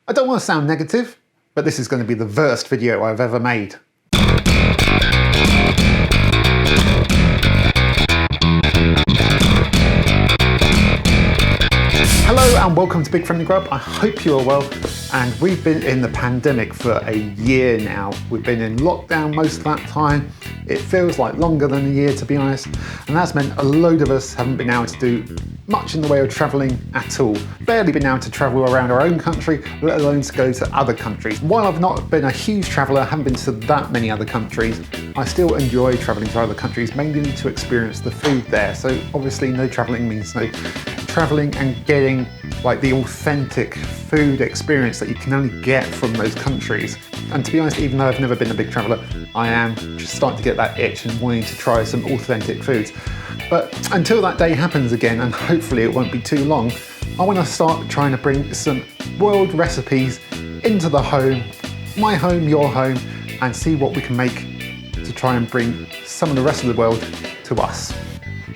I don't want to sound negative, but this is going to be the worst video I've ever made. Hello and welcome to Big Friendly Grub. I hope you are well, and we've been in the pandemic for a year now. We've been in lockdown most of that time. It feels like longer than a year, to be honest, and that's meant a load of us haven't been able to do much in the way of travelling at all. Barely been able to travel around our own country, let alone to go to other countries. While I've not been a huge traveller, haven't been to that many other countries, I still enjoy travelling to other countries, mainly to experience the food there. So obviously no travelling means no travelling and getting like the authentic food experience that you can only get from those countries. And to be honest, even though I've never been a big traveller, I am just starting to get that itch and wanting to try some authentic foods. But until that day happens again, and hopefully it won't be too long, I want to start trying to bring some world recipes into the home, my home, your home, and see what we can make to try and bring some of the rest of the world to us.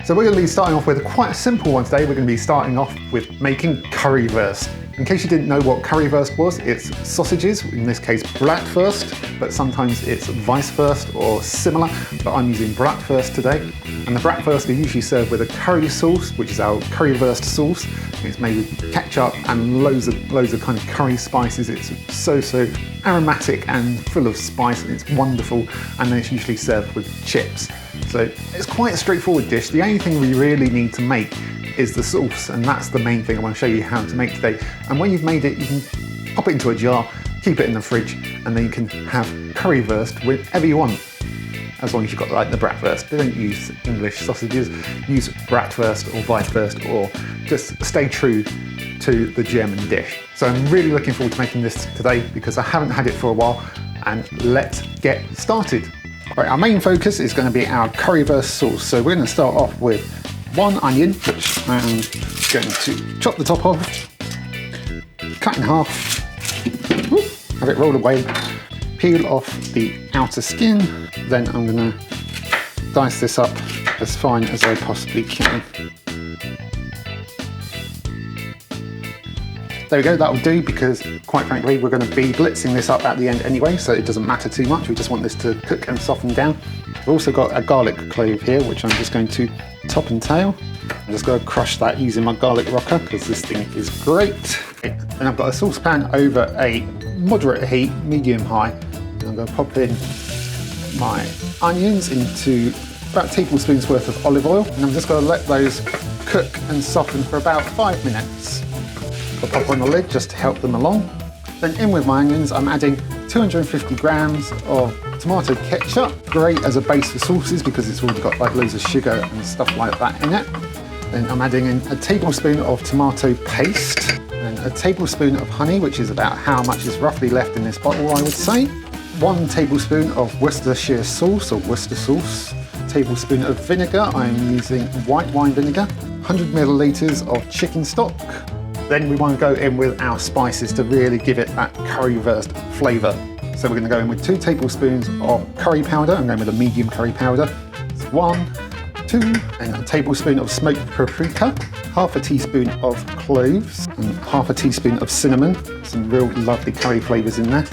So we're going to be starting off with quite a simple one today. We're going to be starting off with making currywurst. In case you didn't know what currywurst was, it's sausages, in this case Bratwurst, but sometimes it's Weisswurst or similar, but I'm using Bratwurst today. And the Bratwurst is usually served with a curry sauce, which is our currywurst sauce. It's made with ketchup and loads of kind of curry spices. It's so aromatic and full of spice, and it's wonderful, and then it's usually served with chips. So it's quite a straightforward dish. The only thing we really need to make is the sauce, and that's the main thing I want to show you how to make today. And when you've made it, you can pop it into a jar, keep it in the fridge, and then you can have currywurst whenever you want, as long as you've got like the Bratwurst. They don't use English sausages, use Bratwurst or Weisswurst, or just stay true to the German dish. So I'm really looking forward to making this today because I haven't had it for a while, and let's get started. Right, our main focus is going to be our currywurst sauce. So we're going to start off with one onion, which I'm going to chop the top off, cut in half, have it rolled away, peel off the outer skin, then I'm going to dice this up as fine as I possibly can. There we go, that'll do, because quite frankly we're going to be blitzing this up at the end anyway, so it doesn't matter too much. We just want this to cook and soften down. We've also got a garlic clove here, which I'm just going to top and tail. I'm just going to crush that using my garlic rocker because this thing is great. And I've got a saucepan over a moderate heat, medium high. And I'm going to pop in my onions into about tablespoons worth of olive oil, and I'm just going to let those cook and soften for about 5 minutes. I'll pop on the lid just to help them along. Then in with my onions, I'm adding 250 grams of tomato ketchup, great as a base for sauces because it's already got like loads of sugar and stuff like that in it. Then I'm adding in a tablespoon of tomato paste and a tablespoon of honey, which is about how much is roughly left in this bottle, I would say. 1 tablespoon of Worcestershire sauce or Worcester sauce, a tablespoon of vinegar. I'm using white wine vinegar, 100 millilitres of chicken stock. Then we want to go in with our spices to really give it that currywurst flavour. So we're going to go in with 2 tablespoons of curry powder. I'm going with a medium curry powder. It's 1, 2, and a tablespoon of smoked paprika, half a teaspoon of cloves, and half a teaspoon of cinnamon. Some real lovely curry flavours in there.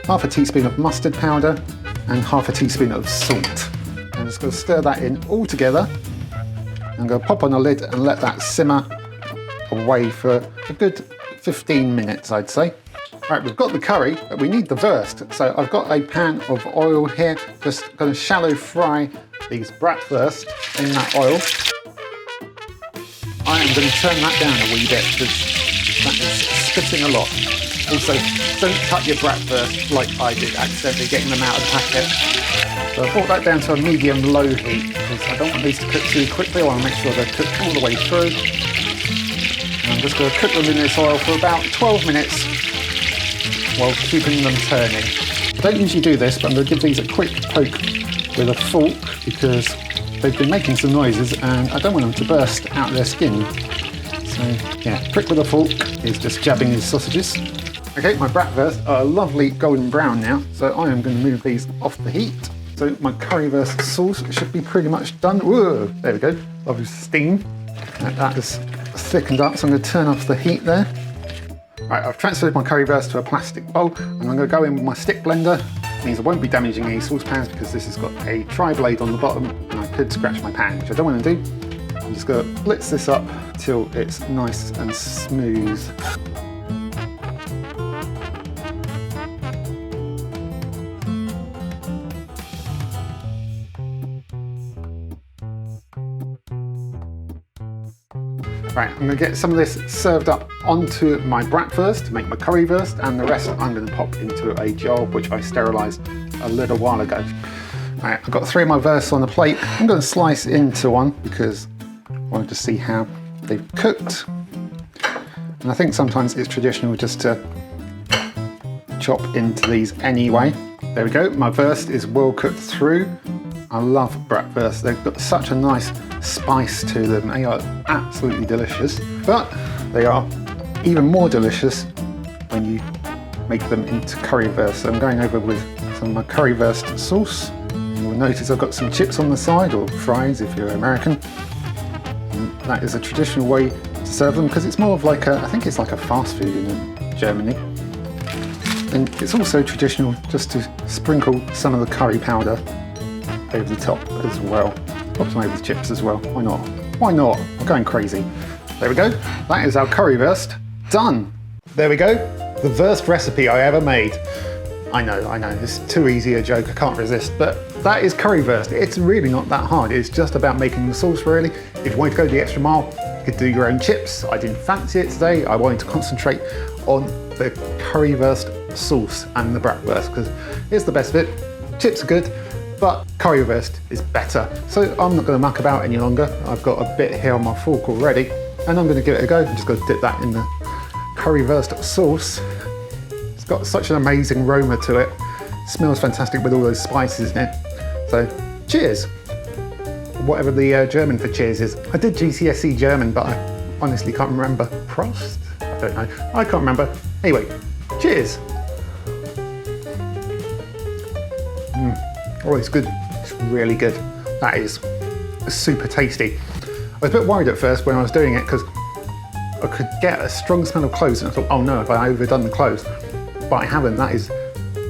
Half a teaspoon of mustard powder, and half a teaspoon of salt. I'm just going to stir that in all together. I'm going to pop on the lid and let that simmer away for a good 15 minutes, I'd say. Right, we've got the curry, but we need the wurst. So I've got a pan of oil here, just going to shallow fry these Bratwurst in that oil. I am going to turn that down a wee bit because that is spitting a lot. Also, don't cut your Bratwurst like I did, accidentally getting them out of the packet. So I brought that down to a medium-low heat because I don't want these to cook too quickly. I want to make sure they're cooked all the way through. I'm just going to cook them in this oil for about 12 minutes while keeping them turning. I don't usually do this, but I'm going to give these a quick poke with a fork because they've been making some noises and I don't want them to burst out of their skin. So yeah, prick with a fork is just jabbing these sausages. Okay, my Bratwurst are a lovely golden brown now, so I am going to move these off the heat. So my currywurst sauce should be pretty much done. Whoa, there we go, lovely steam. That is thickened up, so I'm going to turn off the heat there. Right, I've transferred my currywurst to a plastic bowl and I'm going to go in with my stick blender. It means I won't be damaging any saucepans because this has got a tri-blade on the bottom and I could scratch my pan, which I don't want to do. I'm just going to blitz this up till it's nice and smooth. Right, I'm going to get some of this served up onto my bratwurst to make my currywurst, and the rest I'm going to pop into a jar which I sterilised a little while ago. Right, I've got 3 of my wursts on the plate. I'm going to slice into one because I wanted to see how they've cooked. And I think sometimes it's traditional just to chop into these anyway. There we go, my wurst is well cooked through. I love bratwurst, they've got such a nice spice to them. They are absolutely delicious, but they are even more delicious when you make them into currywurst. So I'm going over with some of my currywurst sauce. You'll notice I've got some chips on the side, or fries if you're American. And that is a traditional way to serve them because it's more of like a, I think it's like a fast food in Germany. And it's also traditional just to sprinkle some of the curry powder over the top as well. Pop some over the chips as well. Why not? Why not? I'm going crazy. There we go. That is our currywurst done. There we go. The worst recipe I ever made. I know. It's too easy a joke. I can't resist. But that is currywurst. It's really not that hard. It's just about making the sauce really. If you want to go the extra mile, you could do your own chips. I didn't fancy it today. I wanted to concentrate on the currywurst sauce and the bratwurst because it's the best bit. Chips are good, but currywurst is better. So I'm not going to muck about any longer. I've got a bit here on my fork already and I'm going to give it a go. I'm just going to dip that in the currywurst sauce. It's got such an amazing aroma to it. It smells fantastic with all those spices in it. So cheers. Whatever the German for cheers is. I did GCSE German, but I honestly can't remember. Prost? I don't know. I can't remember. Anyway, cheers. Oh, it's good. It's really good. That is super tasty. I was a bit worried at first when I was doing it because I could get a strong smell of cloves and I thought, oh no, have I overdone the cloves? But I haven't. That is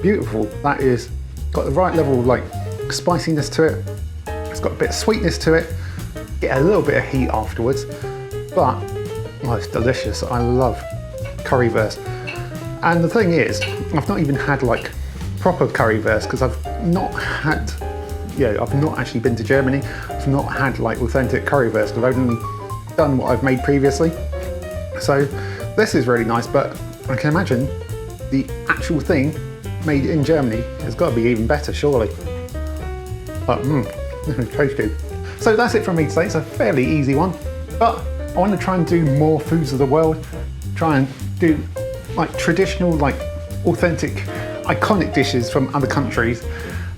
beautiful. That is got the right level of like spiciness to it. It's got a bit of sweetness to it. Get a little bit of heat afterwards, but oh, it's delicious. I love currywurst. And the thing is, I've not even had like proper currywurst because I've not had, I've not actually been to Germany. I've not had like authentic currywurst. I've only done what I've made previously. So this is really nice, but I can imagine the actual thing made in Germany has got to be even better, surely. But this is tasty. So that's it from me today. It's a fairly easy one, but I want to try and do more foods of the world. Try and do like traditional, like authentic, iconic dishes from other countries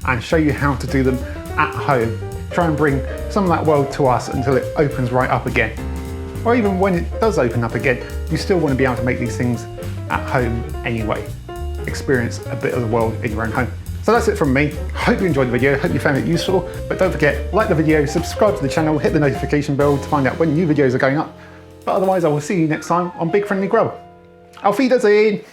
and show you how to do them at home. Try and bring some of that world to us until it opens right up again. Or even when it does open up again, you still want to be able to make these things at home anyway. Experience a bit of the world in your own home. So that's it from me. Hope you enjoyed the video, hope you found it useful, but don't forget, like the video, subscribe to the channel, hit the notification bell to find out when new videos are going up. But otherwise I will see you next time on Big Friendly Grub. Auf Wiedersehen!